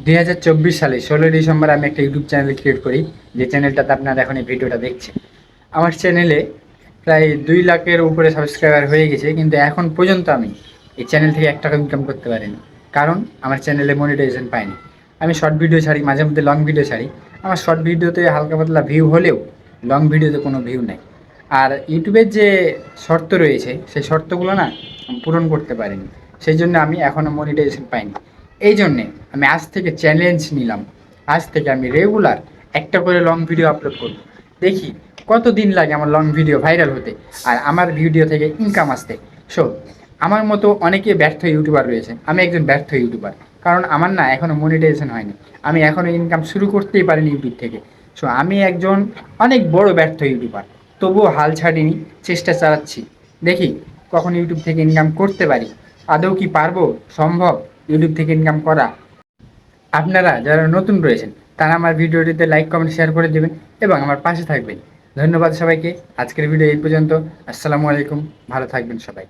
2024 সালে 16 ডিসেম্বর আমি একটা ইউটিউব চ্যানেল ক্রিয়েট করি, যে চ্যানেলটাতে আপনারা এখন এই ভিডিওটা দেখছেন। আমার চ্যানেলে প্রায় 2 লাখের উপরে সাবস্ক্রাইবার হয়ে গেছে, কিন্তু এখন পর্যন্ত আমি এই চ্যানেল থেকে 1 টাকা ইনকাম করতে পারিনি, কারণ আমার চ্যানেলে মনিটাইজেশন পাইনি। আমি শর্ট ভিডিও ছাড়ি, মাঝে মধ্যে লং ভিডিও ছাড়ি। আমার শর্ট ভিডিওতে হালকা পাতলা ভিউ হলেও লং ভিডিওতে কোনো ভিউ নেই। আর ইউটিউবের যে শর্ত রয়েছে সেই শর্তগুলো না আমি পূরণ করতে পারিনি, সেই জন্য আমি এখনও মনিটাইজেশন পাইনি। এই জন্যে আমি আজ থেকে চ্যালেঞ্জ নিলাম, আজ থেকে আমি রেগুলার একটা করে লং ভিডিও আপলোড করব। দেখি কত দিন লাগে আমার লং ভিডিও ভাইরাল হতে আর আমার ভিডিও থেকে ইনকাম আসতে। সো আমার মতো অনেকে ব্যর্থ ইউটিউবার রয়েছে, আমি একজন ব্যর্থ ইউটিউবার, কারণ আমার না এখনও মনিটাইজেশন হয়নি। আমি এখনও ইনকাম শুরু করতেই পারিনি ইউটিউব থেকে। সো আমি একজন অনেক বড় ব্যর্থ ইউটিউবার, তবুও হাল ছাড়িনি, চেষ্টা চালাচ্ছি। দেখি কখন ইউটিউব থেকে ইনকাম করতে পারি। আদৌ কি পারবো? সম্ভব ইউটিউব থেকে ইনকাম করা? আপনারা যারা নতুন রয়েছেন তারা আমার ভিডিওটিতে লাইক কমেন্ট শেয়ার করে দেবেন এবং আমার পাশে থাকবেন। ধন্যবাদ সবাইকে। আজকের ভিডিও এই পর্যন্ত। আসসালামু আলাইকুম। ভালো থাকবেন সবাই।